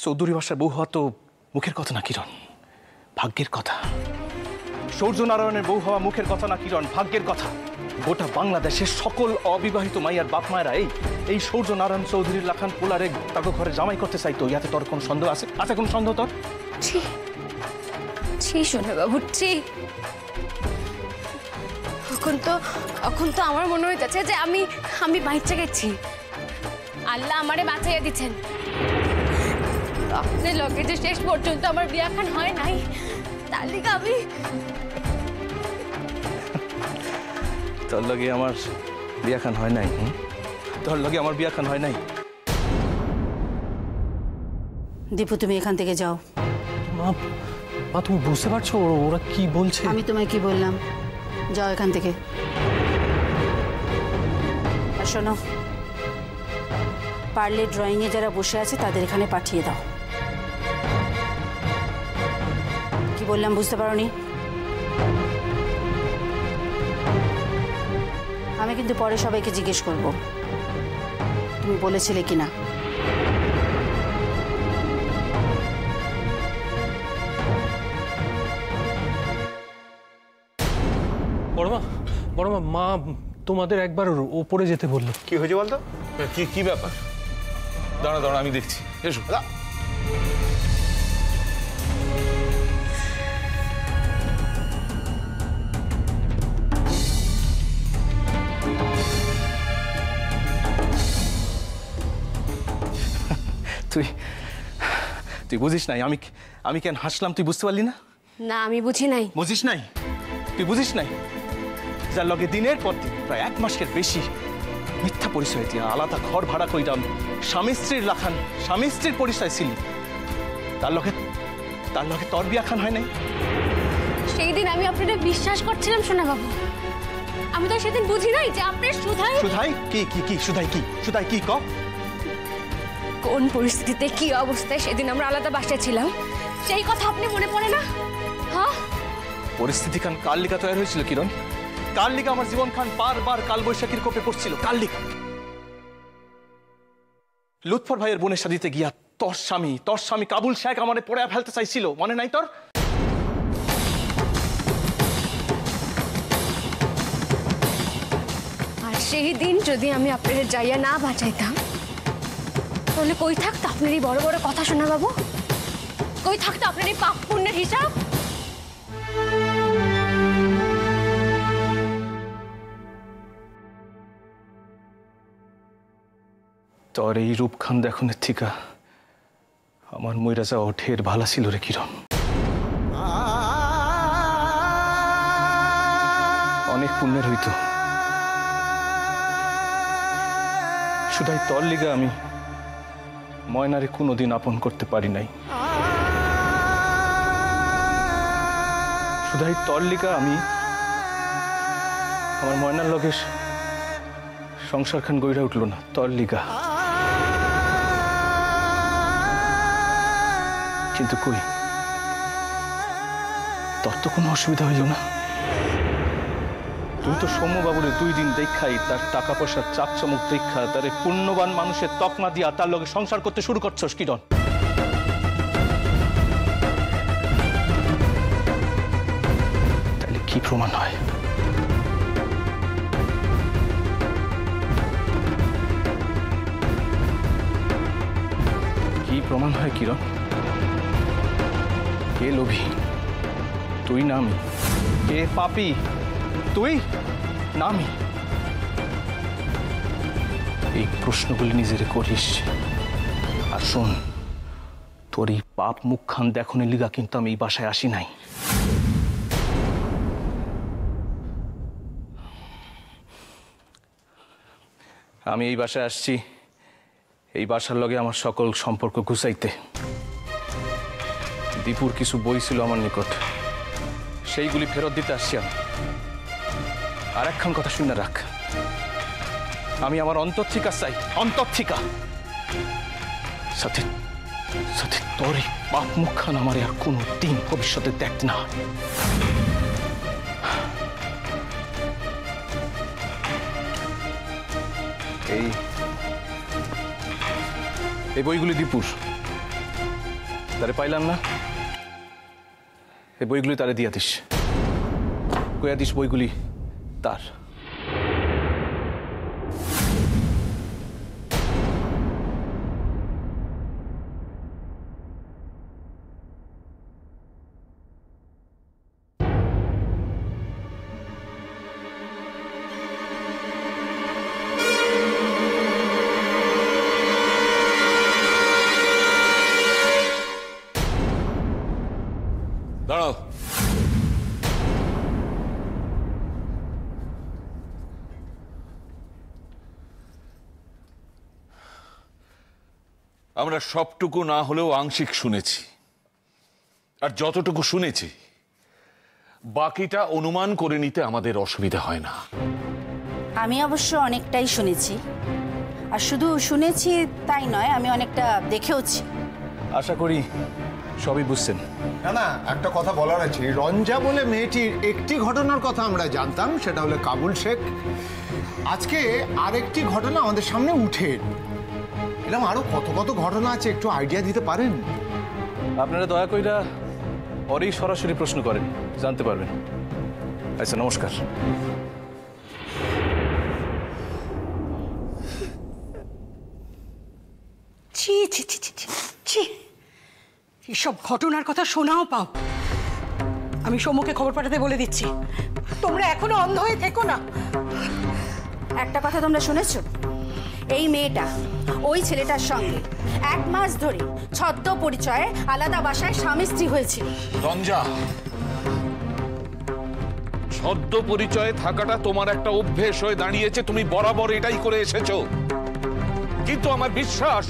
চৌধুরী বাসার বউ হওয়া তো মুখের কথা না কিরণ, ভাগ্যের কথা। সূর্যনারায়ণের বউ হওয়া মুখের কথা না কিরণ, ভাগ্যের কথা। গোটা বাংলাদেশের সকল অবিবাহিত মাইয়ার বাপ মায়েরা এই সূর্যনারায়ণ চৌধুরীর লাখান পোলারে তাকে ঘরে জামাই করতে চাইতো। ইয়াতে তোর কোনো সন্দেহ আছে? আছে কোনো সন্দেহ তোর? শোনে বাবু, এখন তো আমার মনে হইতেছে যে আমি বাচ্চা গেছি, আল্লাহ আমারে বাঁচাইয়া দিচ্ছেন। আপনার লগে যে শেষ পর্যন্ত আমার বিয়াখান হয় নাই, তার লিগে আমি তোর লগে আমার বিয়াখান হয় নাই। তোর লগে আমার বিয়াখান হয় নাই। দীপু, তুমি এখান থেকে যাও। মা, তুমি বুঝতে পারছো ওরা কি বলছে? আমি তোমায় কি বললাম? যাও এখান থেকে। আর শোনো, পারলে ড্রয়িংয়ে যারা বসে আছে তাদের এখানে পাঠিয়ে দাও। কি বললাম বুঝতে পারোনি? আমি কিন্তু পরে সবাইকে জিজ্ঞেস করব তুমি বলেছিলে কিনা। বড় মা তোমাদের একবার ওপরে যেতে বললো। কি হয়েছে বলতো? কি ব্যাপার? দাঁড়া আমি দেখছি। এসো। তুই বুঝিস নাই আমি কেন হাসলাম? তুই বুঝতে পারলি না? না, আমি বুঝি নাই। বুঝিস নাই? তুই বুঝিস নাই? যার লগে দিনের পর দিন প্রায় 1 মাসের বেশি মিথ্যা পরিচয় দিয়া আলাদা ঘর ভাড়া কইরাম, স্বামী স্ত্রীর পরিচয় ছিল, তার লগে তোর বিয়াখান হয় নাই। সেই দিন আমি আপনাদের বিশ্বাস করছিলাম সোনা বাবু। আমি তো সেদিন বুঝি নাই যে আপনার সুধাই কি ক? কোন পরিস্থিতিতে কি অবস্থায় সেদিন আমরা আলাদা বাসায় ছিলাম সেই কথা আপনি মনে পড়ে না? হ্যাঁ, পরিস্থিতি খান কার লিগা তৈরি হয়েছিল কিরণ? কার লিগা আমার জীবন খান বারবার কালবৈশাখীর কোপে পড়ছিল? কার লিগা? লুৎফর ভাইয়ের বোনের সাথে গিয়া তোর স্বামী কাবুল শেখ আমারে পড়ে ফেলতে চাইছিল, মনে নাই তোর? আর সেই দিন যদি আমি আপনাদের যাইয়া না বাঁচাইতাম তাহলে কই থাকতো আপনার এই বড় বড় কথা শোনা বাবু? কই থাকতো আপনার এই পাপ পুণ্যের হিসাব? তোর এই রূপখান দেখনের থিকা আমার মইরা যাওয়া ঢের ভালা ছিল রে কিরণ। অনেক পুণ্যের হইতো, শুধাই তোর লিগা আমি ময়নারে কোনোদিন আপন করতে পারি নাই। শুধাই তোর লিগা আমি আমার ময়নার লগে সংসার খান গইরা উঠল না, তোর লিগা। কিন্তু কই, তোর তো কোনো অসুবিধা হইল না। তুই তো সৌম্যবাবুরে 2 দিন দেখাই তার টাকা পয়সার চাপ চমক দেখা তার পুণ্যবান মানুষের তকমা দিয়া তার লগে সংসার করতে শুরু করছস কিরণ। তাহলে কি প্রমাণ হয়? কি প্রমাণ হয় কিরণ? কে লোভী, তুই না আমি? কে পাপী, তুই না আমি? এই প্রশ্নগুলি নিজেরে করিস। আর শোন, তোর এই পাপ মুখখান দেখনের লিগা কিন্তু আমি এই বাসায় আসি নাই। আমি এই বাসায় আসছি এই বাসার লগে আমার সকল সম্পর্ক গুছাইতে। দীপুর কিছু বই ছিল আমার নিকট, সেইগুলি ফেরত দিতে আসছি আমি। আর একখান কথা শুনে রাখ, আমি আমার অন্তর্থিকা চাই, অন্তর্থিকা। সাথে সাথে তোর এই পাপ মুখখান আমার আর কোনো দিন ভবিষ্যতে দেখ না। এই বইগুলি দীপুর, তারে পাইলাম না, এই বইগুলি তারে দিয়া দিস, কইয়া দিস বইগুলি তার। দাঁড়াও। আমরা সবটুকু না হলেও আংশিক শুনেছি, আর যতটুকু শুনেছি বাকিটা অনুমান করে নিতে আমাদের অসুবিধা হয় না। আমি অবশ্য অনেকটাই শুনেছি, আর শুধু শুনেছি তাই নয়, আমি অনেকটা দেখেওছি। আশা করি সবই বুঝছেন। না না, একটা কথা বলার আছে। রঞ্জা বলে মেয়েটির একটি ঘটনার কথা আমরা জানতাম, সেটা হলো কাবুল শেখ। আজকে আরেকটি ঘটনা আমাদের সামনে উঠে এরকম আরো কত কত ঘটনা আছে, একটু আইডিয়া দিতে পারেন? আপনারা দয়া কইরা ওরই সরাসরি প্রশ্ন করেন, জানতে পারবেন। আচ্ছা, নমস্কার। ছি ছি ছি ছি ছি ছি, এসব ঘটনার কথা শোনাও পাও। আমি সৌম্যকে খবর পাঠাতে বলে দিচ্ছি। তোমরা এখনো অন্ধ হয়ে থেকো না। একটা কথা তোমরা শুনেছো? এই মেয়েটা ওই ছেলেটার সঙ্গে 1 মাস ধরে ছদ্ম পরিচয়ে আলাদা বাসায় স্বামী স্ত্রী হয়েছিল। রঞ্জা, ছদ্ম পরিচয়ে থাকাটা তোমার একটা অভ্যেস হয়ে দাঁড়িয়েছে, তুমি বরাবর এটাই করে এসেছো। কিন্তু আমার বিশ্বাস,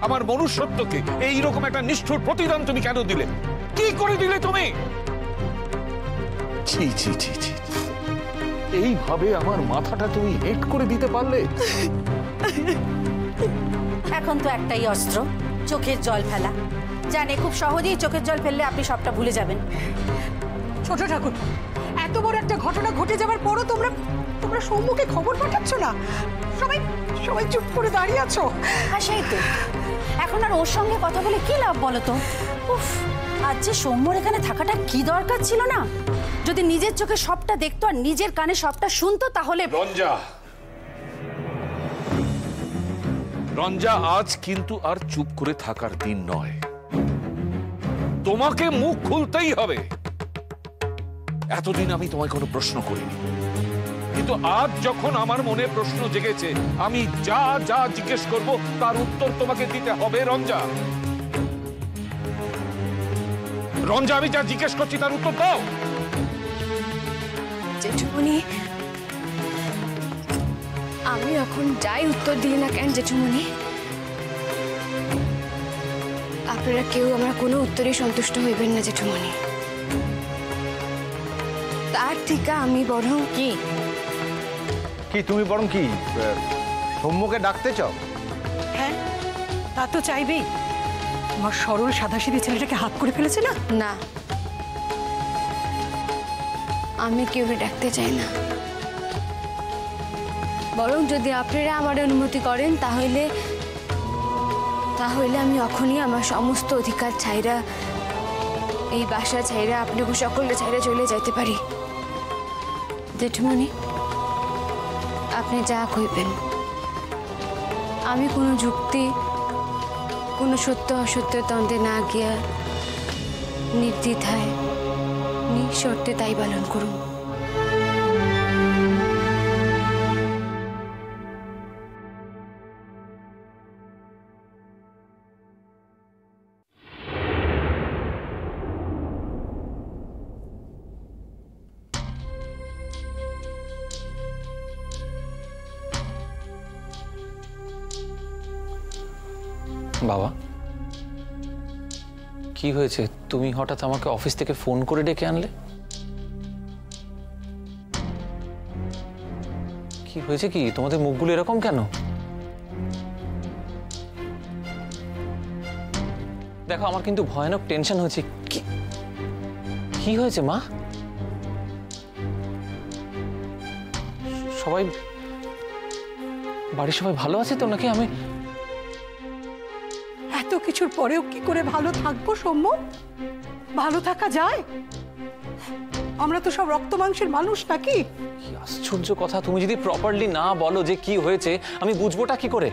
আমার মনুষ্যত্বকে এইরকম একটা নিষ্ঠুর প্রতিদান তুমি কেন দিলে? কি করে দিলে তুমি? ছি ছি ছি ছি, এইভাবে আমার মাথাটা তুমি হেট করে দিতে পারলে? এখন তো একটাই অস্ত্র, চোখের জল ফেলা। জানে খুব সহজেই চোখের জল ফেললে আপনি সবটা ভুলে যাবেন। ছোট ঠাকুর, এত বড় একটা ঘটনা ঘটে যাবার পরও তোমরা তোমরা সৌম্যকে খবর পাঠাচ্ছ না। সবাই সবাই চুপ করে দাঁড়িয়ে আছো। আর সেই তো, এখন আর ওর সঙ্গে কথা বলে কি লাভ বলো তো? উফ, আজ যে সৌম্যর এখানে থাকাটা কি দরকার ছিল না? যদি নিজের চোখে সবটা দেখতো আর নিজের কানে সবটা শুনতো তাহলে। রঞ্জা, রঞ্জা, আজ কিন্তু আর চুপ করে থাকার দিন নয়, তোমাকে মুখ খুলতেই হবে। এতদিন আমি তোমায় কোনো প্রশ্ন করিনি, কিন্তু আজ যখন আমার মনে প্রশ্ন জেগেছে, আমি যা যা জিজ্ঞেস করব তার উত্তর তোমাকে দিতে হবে। রঞ্জা, রঞ্জা, আমি যা জিজ্ঞেস করছি তার উত্তর দাও। জেঠুমনি, আমি এখন যাই উত্তর দিই না কেন জেঠুমনি, আপনারা কেউ আমার কোনো উত্তরে সন্তুষ্ট হইবেন না জেঠুমনি। তার থেকে আমি বরং কি কি তুমি বরং কি সৌম্যকে ডাকতে চাও? হ্যাঁ, তা তো চাইবেই। আমার সরল সাদাসিধে ছেলেটাকে হাত করে ফেলেছে না। না, আমি কেউকে ডাকতে চাই না। বরং যদি আপনারা আমার অনুমতি করেন তাহলে তাহলে আমি এখনই আমার সমস্ত অধিকার ছাইরা, এই বাসা ছাইরা, আপনাকে সকলকে ছাইরা চলে যাইতে পারি। জেঠুমনি, আপনি যা কইবেন, আমি কোনো যুক্তি, কোনো সত্য অসত্যের দ্বন্দ্বে না গিয়া নির্দ্বিধায় নিঃশর্তে তাই পালন করুন। বাবা, কি হয়েছে? তুমি হঠাৎ আমাকে অফিস থেকে ফোন করে ডেকে আনলে? কি হয়েছে? কি তোমাদের মুখগুলো এরকম কেন? দেখো, আমার কিন্তু ভয়ানক টেনশন হচ্ছে। কি হয়েছে মা? সবাই, বাড়ির সবাই ভালো আছে তো নাকি? আমি এত কিছুর পরেও কি করে ভালো থাকবো সৌম্য? ভালো থাকা যায়? আমরা তো সব রক্ত মাংসের মানুষ নাকি? কি আশ্চর্য কথা, তুমি যদি প্রপারলি না বলো যে কি হয়েছে আমি বুঝবোটা কি করে?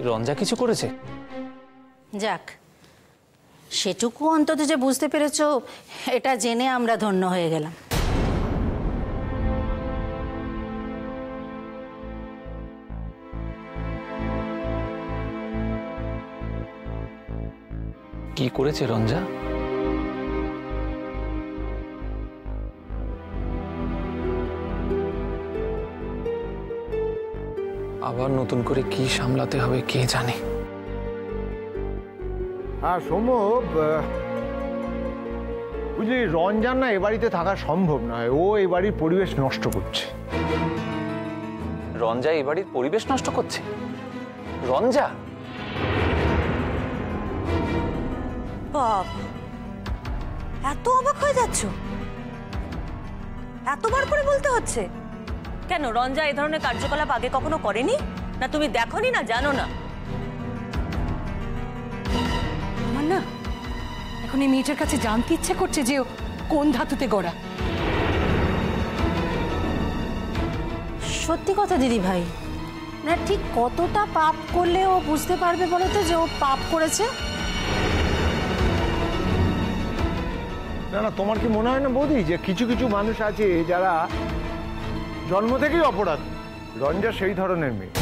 রঞ্জা কিছু করেছে? যাক, সেটুকু অন্তত যে বুঝতে পেরেছো, এটা জেনে আমরা ধন্য হয়ে গেলাম। কি করেছে রঞ্জা? আবার নতুন করে কি সামলাতে হবে কে জানে। হ্যাঁ সৌম্য, বুঝলি রঞ্জান না এ বাড়িতে থাকা সম্ভব নয়। ও এ বাড়ির পরিবেশ নষ্ট করছে। রঞ্জা এই বাড়ির পরিবেশ নষ্ট করছে? রঞ্জা? বাবা, এত অবাক হয়ে যাচ্ছ? এতবার করে বলতে হচ্ছে কেন? রঞ্জা এই ধরনের কার্যকলাপ আগে কখনো করেনি? না তুমি দেখোনি, না জানো না? আমার না এখন এই মেয়েটার কাছে জানতে ইচ্ছে করছে যে ও কোন ধাতুতে গড়া। সত্যি কথা দিদি ভাই, না ঠিক কতটা পাপ করলে ও বুঝতে পারবে বলো তো যে ও পাপ করেছে? না না, তোমার কি মনে হয় না বৌদি যে কিছু কিছু মানুষ আছে যারা জন্ম থেকেই অপরাধ? রঞ্জা সেই ধরনের মেয়ে।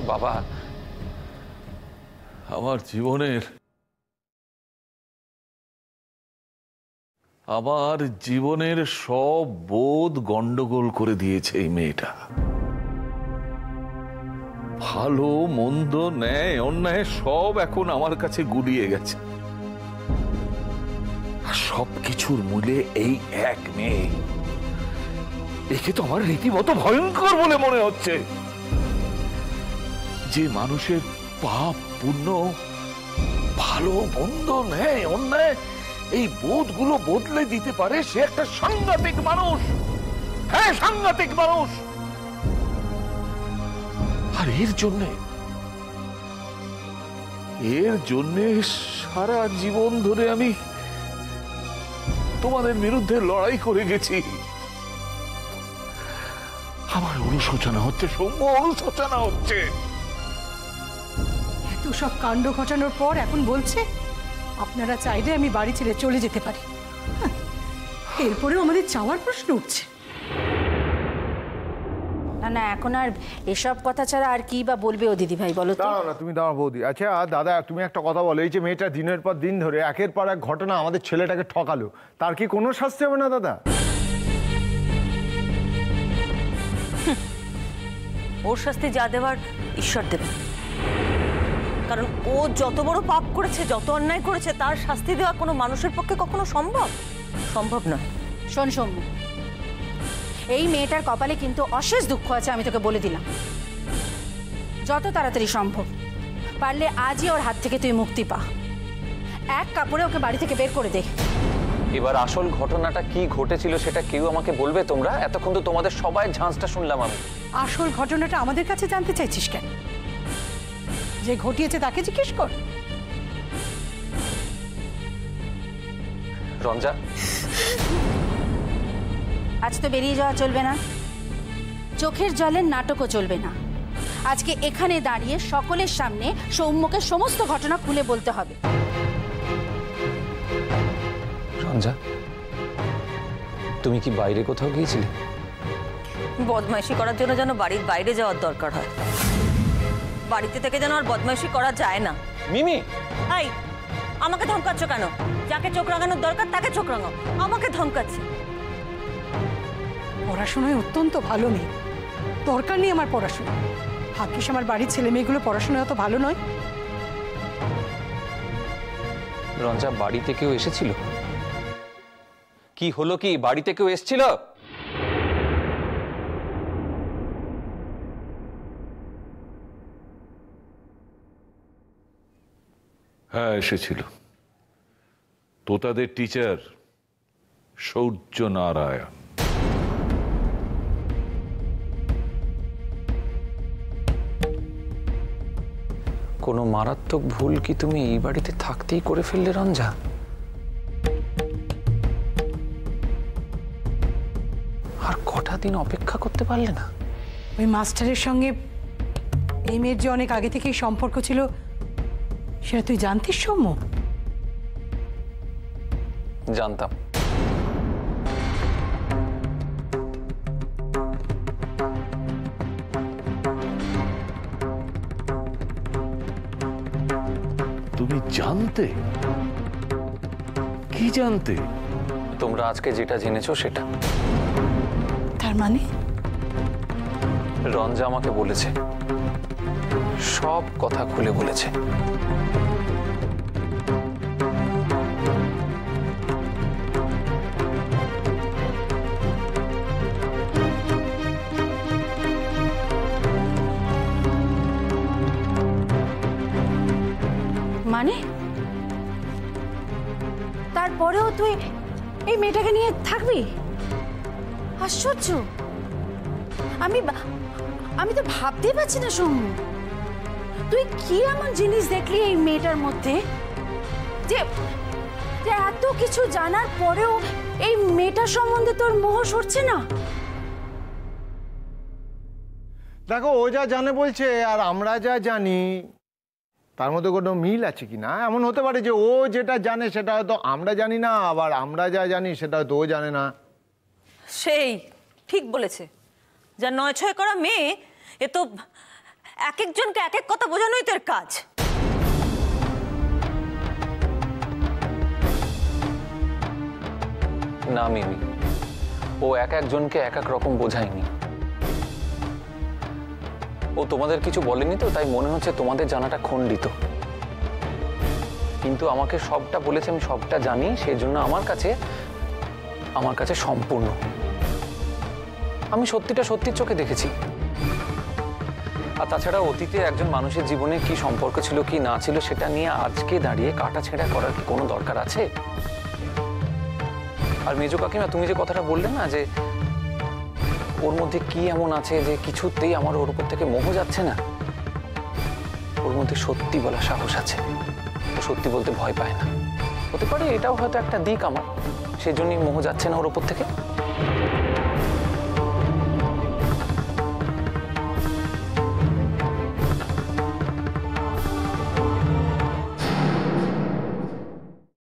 বাবা, আমার জীবনের সব বোধ গন্ডগোল করে দিয়েছে এই মেয়েটা। ভালো মন্দ ন্যায় অন্যায় সব এখন আমার কাছে গুলিয়ে গেছে। সবকিছুর মূলে এই এক মেয়ে। একে তো আমার রীতিমতো ভয়ঙ্কর বলে মনে হচ্ছে। যে মানুষের পাপ পুণ্য, ভালো মন্দ ন্যায় অন্যায় এই বোধগুলো বদলে দিতে পারে, সে একটা সাংঘাতিক মানুষ। হ্যাঁ, সাংঘাতিক মানুষ। আর এর জন্যে সারা জীবন ধরে আমি তোমাদের বিরুদ্ধে লড়াই করে গেছি। আমার অনুশোচনা হচ্ছে সৌম্য, অনুশোচনা হচ্ছে। এত সব কাণ্ড ঘটানোর পর এখন বলছে আপনারা চাইলে আমি বাড়ি ছেড়ে চলে যেতে পারি। হ্যাঁ, এরপরেও আমাদের চাওয়ার প্রশ্ন উঠছে। না না, এখন আর এসব কথা ছাড়া আর কি বা বলবে ও দিদি ভাই বলো তো? দাঁড়াও না, তুমি দাঁড়াও বৌদি। আচ্ছা দাদা, তুমি একটা কথা বলো, এই যে মেয়েটা দিনের পর দিন ধরে একের পর এক ঘটনা আমাদের ছেলেটাকে ঠকালো, তার কি কোনো শাস্তি হবে না দাদা? ওর শাস্তি যা দেওয়ার ঈশ্বর দেবে, কারণ ও যত বড় পাপ করেছে, যত অন্যায় করেছে, তার শাস্তি দেওয়া কোনো মানুষের পক্ষে কখনো সম্ভব না। শোন সৌম্য, এই মেয়েটার কপালে কিন্তু অশেষ দুঃখ আছে, আমি তোকে বলে দিলাম। যত তাড়াতাড়ি সম্ভব পারলে আজই ওর হাত থেকে তুই মুক্তি পা। এক কাপড়ে ওকে বাড়ি থেকে বের করে দে। এবার আসল ঘটনাটা কি ঘটেছিল সেটা কেউ আমাকে বলবে তোমরা? এতক্ষণ তো তোমাদের সবাই ঝাঁজটা শুনলাম আমি। আসল ঘটনাটা আমাদের কাছে জানতে চাইছিস কেন? যে ঘটিয়েছে তাকে জিজ্ঞেস কর। রঞ্জা, আজ তো বেরিয়ে যাওয়া চলবে না, চোখের জলের নাটকও চলবে না। আজকে এখানে দাঁড়িয়ে সকলের সামনে সৌম্যকে সমস্ত ঘটনা খুলে বলতে হবে। রঞ্জা, তুমি কি বাইরে কোথাও গিয়েছিলে? বদমাইশি করার জন্য যেন বাড়ির বাইরে যাওয়ার দরকার হয়, বাড়িতে থেকে যেন আর বদমাইশি করা যায় না। মিমি, এই আমাকে ধমকাচ্ছ কেন? যাকে চোখ রাঙানোর দরকার তাকে চোখ রাঙাও, আমাকে ধমকাচ্ছে। পড়াশোনায় অত্যন্ত ভালো মেয়ে, দরকার নেই আমার পড়াশোনা। ভাগ্যিস আমার বাড়ির ছেলে মেয়েগুলো পড়াশোনায় অত ভালো নয়। রঞ্জা, বাড়িতে কেউ এসেছিল? কি হলো, কি বাড়িতে কেউ এসেছিল? হ্যাঁ, এসেছিল তোতাদের টিচার সূর্য নারায়ণ। কোনো মারাত্মক ভুল কি তুমি এই বাড়িতে থাকতেই করে ফেললে রঞ্জা? আর কটা দিন অপেক্ষা করতে পারলে না? ওই মাস্টারের সঙ্গে এই মেয়ের যে অনেক আগে থেকেই সম্পর্ক ছিল সেটা তুই জানতিস সৌম্য? জানতাম। তুমি জানতে? কি জানতে? তোমরা আজকে যেটা জেনেছো সেটা। তার মানে? রঞ্জা আমাকে বলেছে, সব কথা খুলে বলেছে। মানে তারপরেও তুই এই মেয়েটাকে নিয়ে থাকবি? আশ্চর্য! আমি তো ভাবতেই পারছি না সৌম্য, তুই কি এমন জিনিস দেখলি এই মেয়েটার মধ্যে যে যে এত কিছু জানার পরেও এই মেয়েটার সম্বন্ধে তোর মোহ সরছে না? দেখো, ও যা জানে বলছে আর আমরা যা জানি তার মধ্যে কোনো মিল আছে কি না? এমন হতে পারে যে ও যেটা জানে সেটা হয়তো আমরা জানি না, আবার আমরা যা জানি সেটা হয়তো ও জানে না। সেই ঠিক বলেছে। যা নয় ছয় করা মেয়ে, এ তো এক একজনকে এক এক কথা বোঝানোই তোর কাজ। না মিমি, ও এক একজনকে এক এক রকম বোঝায়নি। ও তোমাদের কিছু বলেনি তো, তাই মনে হচ্ছে তোমাদের জানাটা খণ্ডিত। কিন্তু আমাকে সবটা বলেছে, আমি সবটা জানি, সেই জন্য আমার কাছে সম্পূর্ণ। আমি সত্যিটা সত্যির চোখে দেখেছি। আর তাছাড়া অতীতে একজন মানুষের জীবনে কি সম্পর্ক ছিল কি না ছিল সেটা নিয়ে আজকে দাঁড়িয়ে কাটাছেঁড়া করার কি কোনো দরকার আছে? আর মেজো কাকিমা, তুমি যে কথাটা বললে না যে ওর মধ্যে কি এমন আছে যে কিছুতেই আমার ওর উপর থেকে মোহ যাচ্ছে না, ওর মধ্যে সত্যি বলা সাহস আছে। ও সত্যি বলতে ভয় পায় না। হতে পারে এটাও হয়তো একটা দিক আমার, সেজন্যই মোহ যাচ্ছে না ওর উপর থেকে।